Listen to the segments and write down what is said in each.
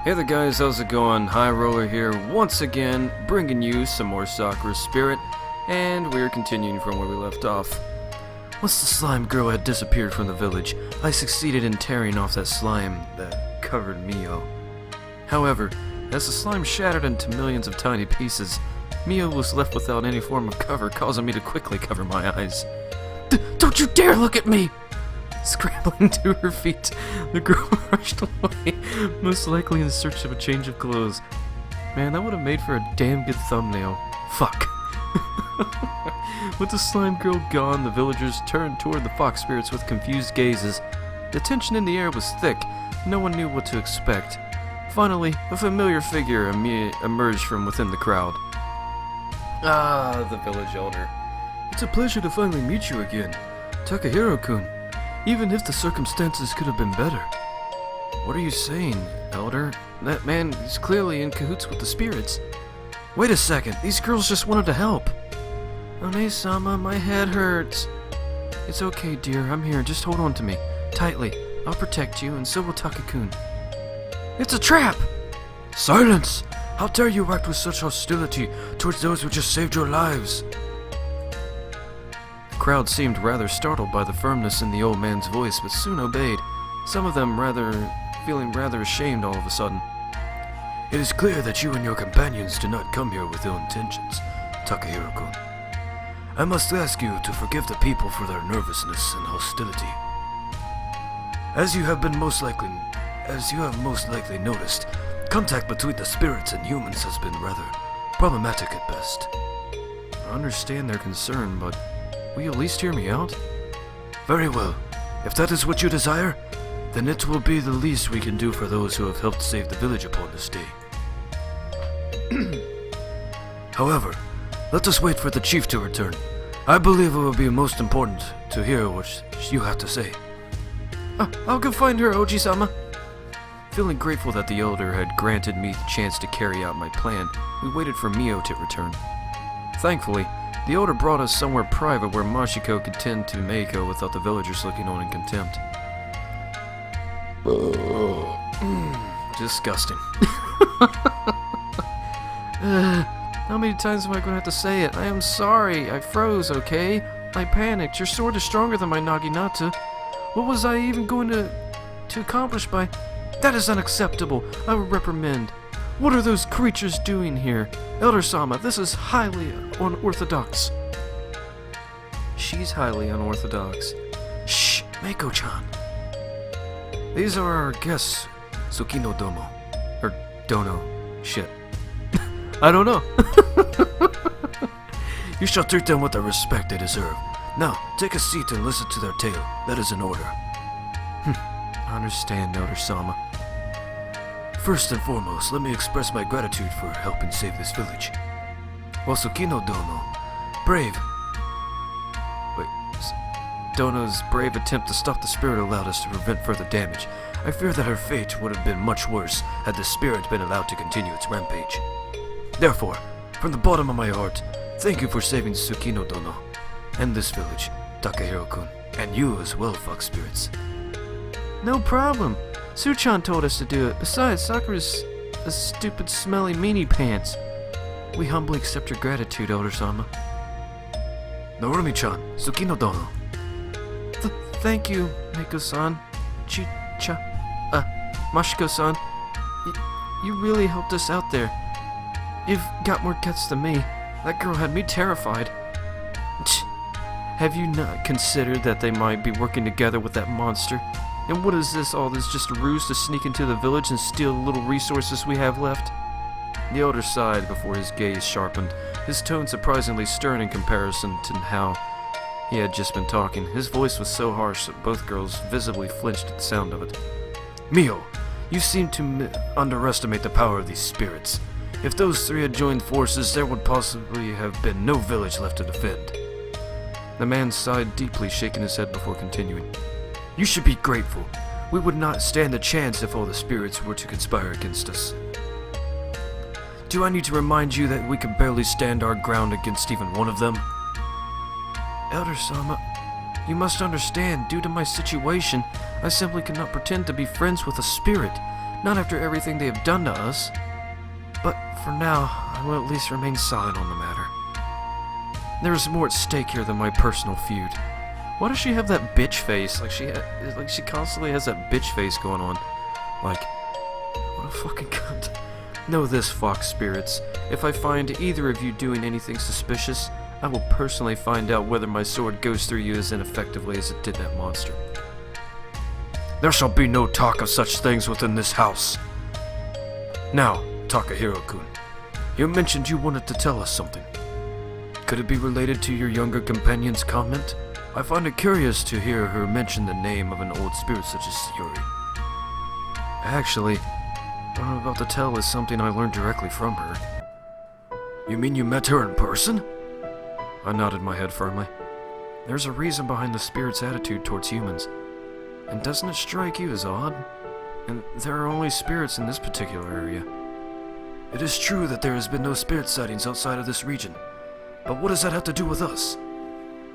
Hey there guys, how's it going? High Roller here, once again, bringing you some more Sakura Spirit, and we're continuing from where we left off. Once the slime girl had disappeared from the village, I succeeded in tearing off that slime that covered Mio. However, as the slime shattered into millions of tiny pieces, Mio was left without any form of cover, causing me to quickly cover my eyes. Don't you dare look at me! Scrambling to her feet, the girl rushed away, most likely in search of a change of clothes. Man, that would have made for a damn good thumbnail. Fuck. With the slime girl gone, the villagers turned toward the fox spirits with confused gazes. The tension in the air was thick. No one knew what to expect. Finally, a familiar figure emerged from within the crowd. Ah, the village elder. It's a pleasure to finally meet you again, Takahiro-kun. Even if the circumstances could have been better. What are you saying, Elder? That man is clearly in cahoots with the spirits. Wait a second, these girls just wanted to help. One-sama, my head hurts. It's okay, dear, I'm here, just hold on to me. Tightly. I'll protect you, and so will Taka-kun. It's a trap! Silence! How dare you act with such hostility towards those who just saved your lives? The crowd seemed rather startled by the firmness in the old man's voice, but soon obeyed, some of them feeling rather ashamed all of a sudden. It is clear that you and your companions did not come here with ill intentions, Takahiro-kun. I must ask you to forgive the people for their nervousness and hostility. As you have most likely noticed, contact between the spirits and humans has been rather problematic at best. I understand their concern, but will you at least hear me out? Very well. If that is what you desire, then it will be the least we can do for those who have helped save the village upon this day. However, let us wait for the chief to return. I believe it will be most important to hear what you have to say. I'll go find her, Oji-sama. Feeling grateful that the elder had granted me the chance to carry out my plan, we waited for Mio to return. Thankfully, the elder brought us somewhere private where Machiko could tend to Machiko without the villagers looking on in contempt. Disgusting. How many times am I going to have to say it? I am sorry. I froze, okay? I panicked. Your sword is stronger than my Naginata. What was I even going to accomplish by... That is unacceptable. I will reprimand. What are those creatures doing here? Elder-sama, this is highly unorthodox. She's highly unorthodox. Shh, Mako-chan. These are our guests, Tsukino Domo. Or Dono. Shit. I don't know. You shall treat them with the respect they deserve. Now, take a seat and listen to their tale. That is in order. I understand, Elder-sama. First and foremost, let me express my gratitude for helping save this village. While Tsukino Dono, Dono's brave attempt to stop the spirit allowed us to prevent further damage, I fear that her fate would have been much worse had the spirit been allowed to continue its rampage. Therefore, from the bottom of my heart, thank you for saving Tsukino Dono, and this village, Takahiro-kun, and you as well, fox spirits. No problem. Su-chan told us to do it. Besides, Sakura's a stupid, smelly meanie pants. We humbly accept your gratitude, Elder-sama. Narumi-chan, Tsukino Dono. Thank you, Mako-san. Machiko-san. You really helped us out there. You've got more guts than me. That girl had me terrified. Have you not considered that they might be working together with that monster? And what is this, all this just a ruse to sneak into the village and steal the little resources we have left? The elder sighed before his gaze sharpened, his tone surprisingly stern in comparison to how he had just been talking. His voice was so harsh that both girls visibly flinched at the sound of it. Mio, you seem to underestimate the power of these spirits. If those three had joined forces, there would possibly have been no village left to defend. The man sighed deeply, shaking his head before continuing. You should be grateful. We would not stand a chance if all the spirits were to conspire against us. Do I need to remind you that we can barely stand our ground against even one of them? Elder-sama, you must understand, due to my situation, I simply cannot pretend to be friends with a spirit. Not after everything they have done to us. But for now, I will at least remain silent on the matter. There is more at stake here than my personal feud. Why does she have that bitch face? Like she constantly has that bitch face going on. Like, what a fucking cunt. Know this, Fox Spirits. If I find either of you doing anything suspicious, I will personally find out whether my sword goes through you as ineffectively as it did that monster. There shall be no talk of such things within this house. Now, Takahiro-kun, you mentioned you wanted to tell us something. Could it be related to your younger companion's comment? I find it curious to hear her mention the name of an old spirit such as Sayuri. Actually, what I'm about to tell is something I learned directly from her. You mean you met her in person? I nodded my head firmly. There's a reason behind the spirit's attitude towards humans. And doesn't it strike you as odd? And there are only spirits in this particular area. It is true that there has been no spirit sightings outside of this region. But what does that have to do with us?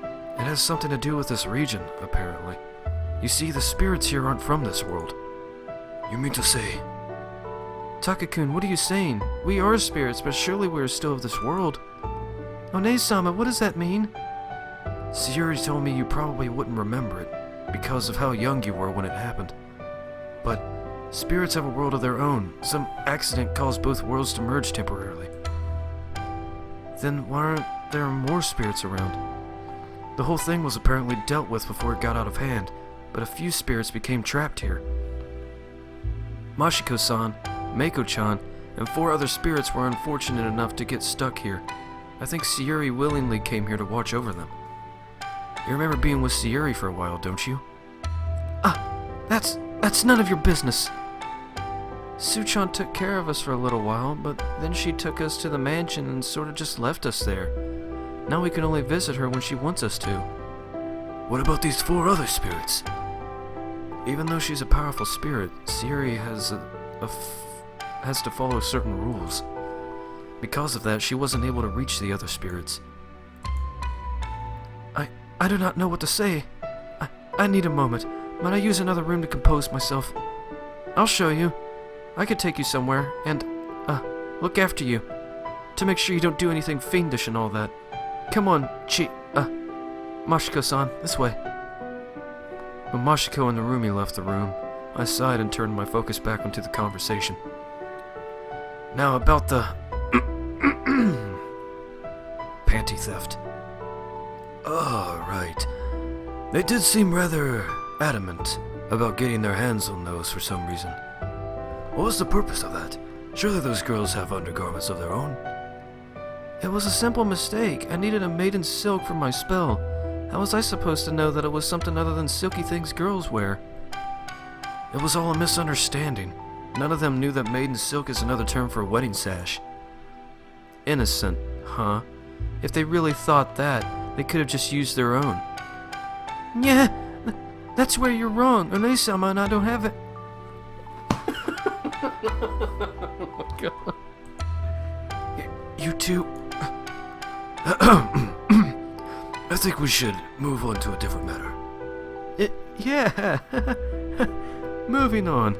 It has something to do with this region, apparently. You see, the spirits here aren't from this world. You mean to say... Taka-kun, what are you saying? We are spirits, but surely we are still of this world. One-sama, what does that mean? Sayuri told me you probably wouldn't remember it, because of how young you were when it happened. But spirits have a world of their own. Some accident caused both worlds to merge temporarily. Then why aren't there more spirits around? The whole thing was apparently dealt with before it got out of hand, but a few spirits became trapped here. Machiko-san, Meiko-chan, and 4 other spirits were unfortunate enough to get stuck here. I think Sayuri willingly came here to watch over them. You remember being with Sayuri for a while, don't you? That's none of your business. Su-chan took care of us for a little while, but then she took us to the mansion and sort of just left us there. Now we can only visit her when she wants us to. What about these 4 other spirits? Even though she's a powerful spirit, Sayuri has to follow certain rules. Because of that, she wasn't able to reach the other spirits. I do not know what to say. I need a moment. Might I use another room to compose myself? I'll show you. I could take you somewhere and, look after you. To make sure you don't do anything fiendish and all that. Come on, Machiko-san, this way. When Machiko and Narumi left the room, I sighed and turned my focus back onto the conversation. Now about the... panty theft. Oh, right. They did seem rather adamant about getting their hands on those for some reason. What was the purpose of that? Surely those girls have undergarments of their own. It was a simple mistake. I needed a maiden silk for my spell. How was I supposed to know that it was something other than silky things girls wear? It was all a misunderstanding. None of them knew that maiden silk is another term for a wedding sash. Innocent, huh? If they really thought that, they could have just used their own. Yeah, that's where you're wrong. One-sama and I don't have it. Oh my god. You two... I think we should move on to a different matter. Yeah. Moving on.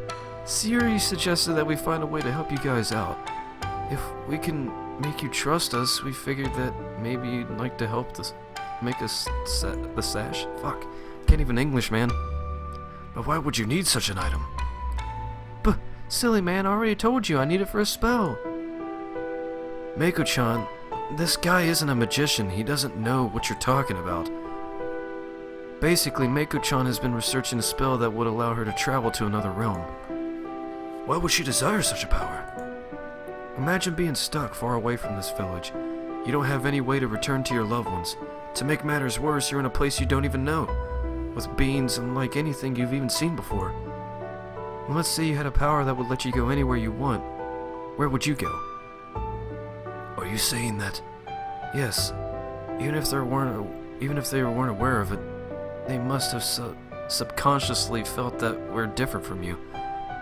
Sayuri suggested that we find a way to help you guys out. If we can make you trust us, we figured that maybe you'd like to help us make us the sash. Fuck. Can't even English, man. But why would you need such an item? But, silly man, I already told you I need it for a spell. Meiko-chan, this guy isn't a magician. He doesn't know what you're talking about. Basically, Meiko-chan has been researching a spell that would allow her to travel to another realm. Why would she desire such a power? Imagine being stuck far away from this village. You don't have any way to return to your loved ones. To make matters worse, you're in a place you don't even know, with beings unlike anything you've even seen before. And let's say you had a power that would let you go anywhere you want. Where would you go? Are you saying that? Yes. Even if they weren't aware of it, they must have subconsciously felt that we're different from you.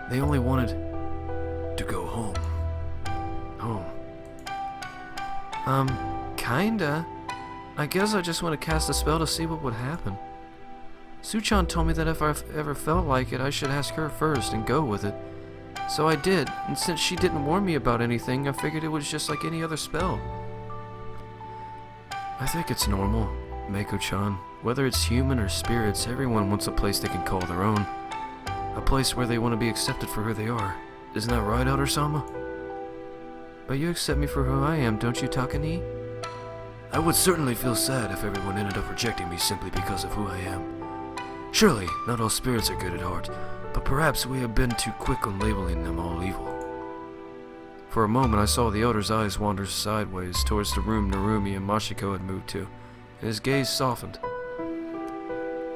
They only wanted to go home. Home. Kinda. I guess I just want to cast a spell to see what would happen. Su-chan told me that if I ever felt like it, I should ask her first and go with it. So I did, and since she didn't warn me about anything, I figured it was just like any other spell. I think it's normal, Mako-chan. Whether it's human or spirits, everyone wants a place they can call their own. A place where they want to be accepted for who they are. Isn't that right, Elder-sama? But you accept me for who I am, don't you, Takani? I would certainly feel sad if everyone ended up rejecting me simply because of who I am. Surely, not all spirits are good at heart, but perhaps we have been too quick on labeling them all evil. For a moment I saw the Elder's eyes wander sideways towards the room Narumi and Machiko had moved to, and his gaze softened.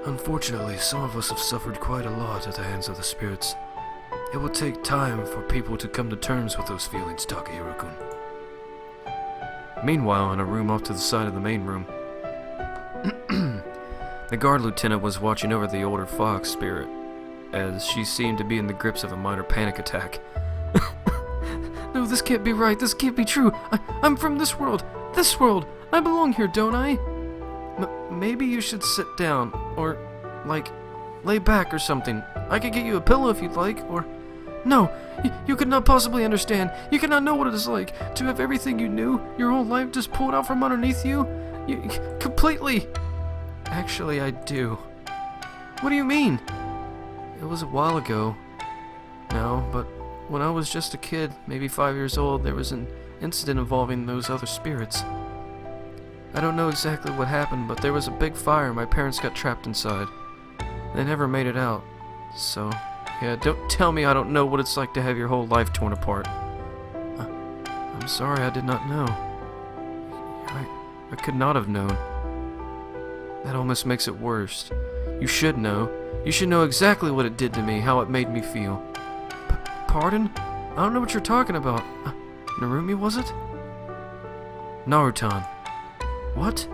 Unfortunately, some of us have suffered quite a lot at the hands of the spirits. It will take time for people to come to terms with those feelings, Takahiro-kun. Meanwhile, in a room off to the side of the main room, the guard lieutenant was watching over the older fox spirit, as she seemed to be in the grips of a minor panic attack. No, this can't be right. This can't be true. I'm from this world. This world. I belong here, don't I? Maybe you should sit down, or, like, lay back or something. I could get you a pillow if you'd like, or... No, you could not possibly understand. You cannot know what it is like to have everything you knew your whole life just pulled out from underneath you. Completely. Actually, I do. What do you mean? It was a while ago. No, but when I was just a kid, maybe 5 years old, there was an incident involving those other spirits. I don't know exactly what happened, but there was a big fire and my parents got trapped inside. They never made it out. So, yeah, don't tell me I don't know what it's like to have your whole life torn apart. I'm sorry, I did not know. I could not have known. That almost makes it worse. You should know. You should know exactly what it did to me, how it made me feel. Pardon? I don't know what you're talking about. Narumi, was it? Narutan. What?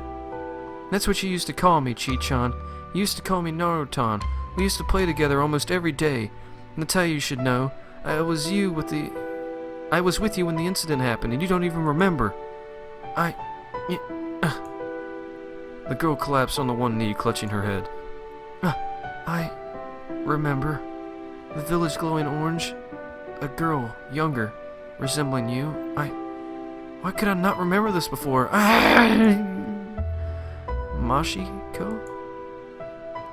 That's what you used to call me, Chi-chan. You used to call me Narutan. We used to play together almost every day. And that's how you should know. I was with you when the incident happened, and you don't even remember. The girl collapsed on the one knee, clutching her head. I remember. The village glowing orange. A girl, younger, resembling you. Why could I not remember this before? Machiko?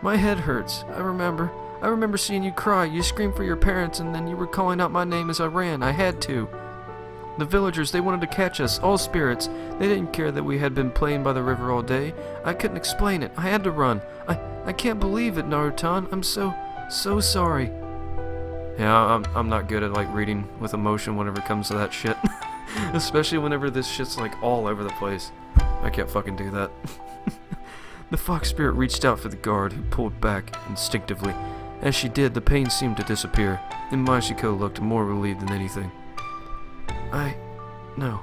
My head hurts. I remember seeing you cry. You screamed for your parents, and then you were calling out my name as I ran. I had to. The villagers, they wanted to catch us, all spirits. They didn't care that we had been playing by the river all day. I couldn't explain it. I had to run. I can't believe it, Narutan. I'm so sorry. Yeah, I'm not good at, like, reading with emotion whenever it comes to that shit. Especially whenever this shit's, like, all over the place. I can't fucking do that. The fox spirit reached out for the guard, who pulled back instinctively. As she did, the pain seemed to disappear, and Machiko looked more relieved than anything. No,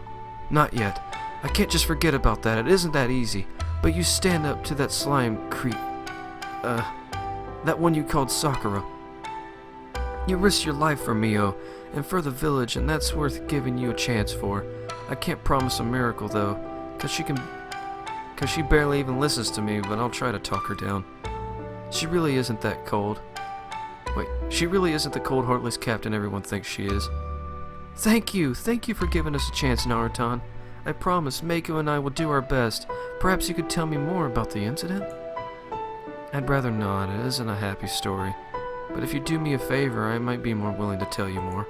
not yet. I can't just forget about that. It isn't that easy. But you stand up to that slime that one you called Sakura. You risked your life for Mio, and for the village, and that's worth giving you a chance for. I can't promise a miracle, though, cause she barely even listens to me, but I'll try to talk her down. She really isn't that cold. Wait, she really isn't the cold, heartless captain everyone thinks she is. Thank you for giving us a chance, Narutan. I promise Mako and I will do our best. Perhaps you could tell me more about the incident? I'd rather not. It isn't a happy story. But if you do me a favor, I might be more willing to tell you more.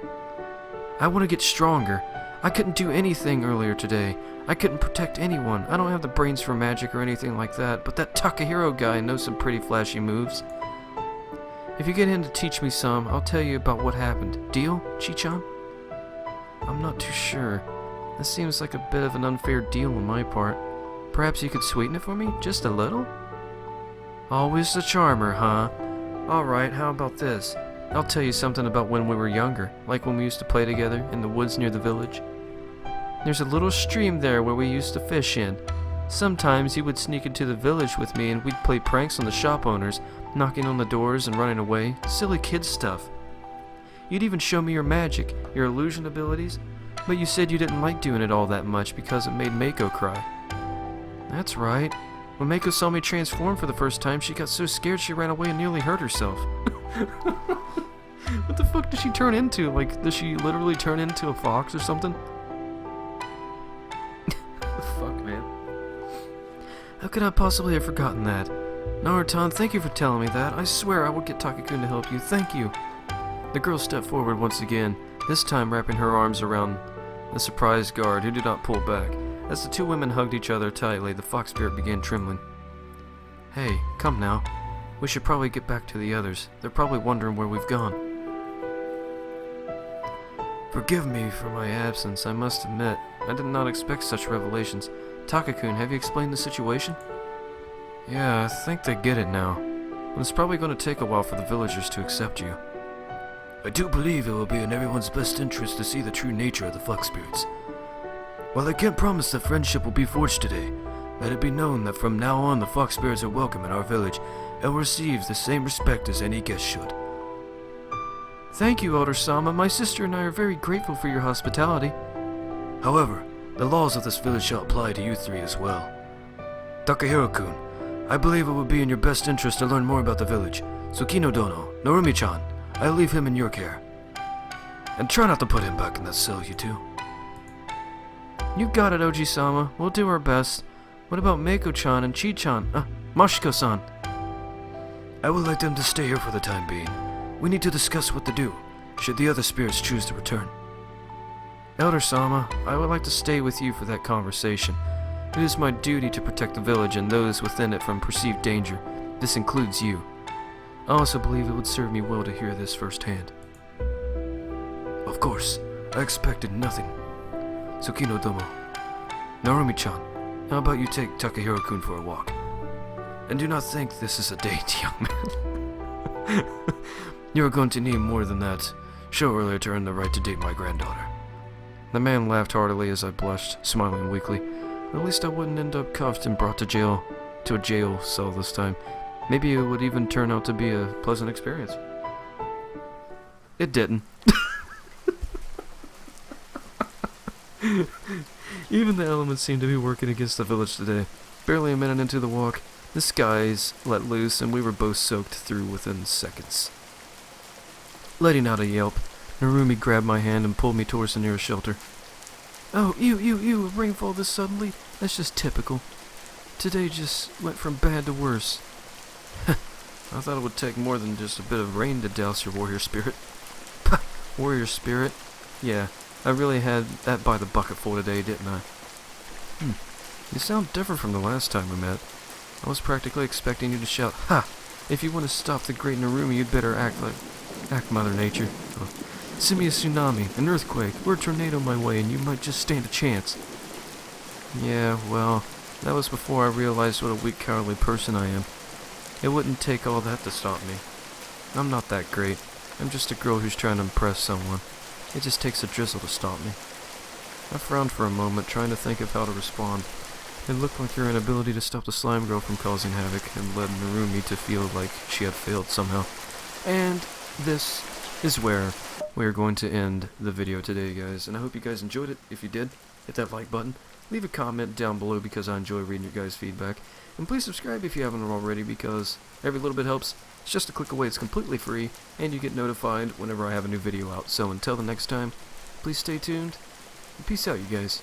I want to get stronger. I couldn't do anything earlier today. I couldn't protect anyone. I don't have the brains for magic or anything like that, but that Takahiro guy knows some pretty flashy moves. If you get him to teach me some, I'll tell you about what happened. Deal, Chi-chan? I'm not too sure. This seems like a bit of an unfair deal on my part. Perhaps you could sweeten it for me? Just a little? Always the charmer, huh? Alright, how about this? I'll tell you something about when we were younger, like when we used to play together in the woods near the village. There's a little stream there where we used to fish in. Sometimes you would sneak into the village with me and we'd play pranks on the shop owners, knocking on the doors and running away. Silly kid stuff. You'd even show me your magic, your illusion abilities, but you said you didn't like doing it all that much because it made Mako cry. That's right. When Mako saw me transform for the first time, she got so scared she ran away and nearly hurt herself. What the fuck does she turn into? Like, does she literally turn into a fox or something? The fuck, man? How could I possibly have forgotten that? Naruto, thank you for telling me that. I swear I will get Takakun to help you. Thank you. The girl stepped forward once again, this time wrapping her arms around the surprised guard, who did not pull back. As the two women hugged each other tightly, the fox spirit began trembling. Hey, come now. We should probably get back to the others. They're probably wondering where we've gone. Forgive me for my absence, I must admit. I did not expect such revelations. Takakun, have you explained the situation? Yeah, I think they get it now. But it's probably going to take a while for the villagers to accept you. I do believe it will be in everyone's best interest to see the true nature of the fox spirits. While I can't promise that friendship will be forged today, let it be known that from now on the fox spirits are welcome in our village and will receive the same respect as any guest should. Thank you, Elder-sama. My sister and I are very grateful for your hospitality. However, the laws of this village shall apply to you three as well. Takahiro-kun, I believe it would be in your best interest to learn more about the village. Tsukino-dono, Narumi-chan, I leave him in your care. And try not to put him back in that cell, you two. You got it, Oji-sama. We'll do our best. What about Meiko-chan and Chi-chan? Machiko-san. I would like them to stay here for the time being. We need to discuss what to do, should the other spirits choose to return. Elder-sama, I would like to stay with you for that conversation. It is my duty to protect the village and those within it from perceived danger. This includes you. I also believe it would serve me well to hear this firsthand. Of course, I expected nothing. Tsukino-domo. Narumi-chan, how about you take Takahiro-kun for a walk? And do not think this is a date, young man. You are going to need more than that. Show earlier to earn the right to date my granddaughter. The man laughed heartily as I blushed, smiling weakly. At least I wouldn't end up cuffed and brought to a jail cell this time. Maybe it would even turn out to be a pleasant experience. It didn't. Even the elements seem to be working against the village today. Barely a minute into the walk, the skies let loose and we were both soaked through within seconds. Letting out a yelp, Narumi grabbed my hand and pulled me towards the nearest shelter. Oh, a rainfall this suddenly? That's just typical. Today just went from bad to worse. I thought it would take more than just a bit of rain to douse your warrior spirit. Warrior spirit? Yeah, I really had that by the bucketful today, didn't I? You sound different from the last time we met. I was practically expecting you to shout, "Ha! If you want to stop the great Narumi, you'd better act Mother Nature. Oh. Send me a tsunami, an earthquake, or a tornado my way, and you might just stand a chance." Yeah, well, that was before I realized what a weak, cowardly person I am. It wouldn't take all that to stop me. I'm not that great. I'm just a girl who's trying to impress someone. It just takes a drizzle to stop me. I frowned for a moment, trying to think of how to respond. It looked like your inability to stop the slime girl from causing havoc had led Narumi to feel like she had failed somehow. And this is where we are going to end the video today, guys. And I hope you guys enjoyed it. If you did, hit that like button. Leave a comment down below because I enjoy reading your guys' feedback. And please subscribe if you haven't already because every little bit helps. It's just a click away, it's completely free, and you get notified whenever I have a new video out. So until the next time, please stay tuned, and peace out, you guys.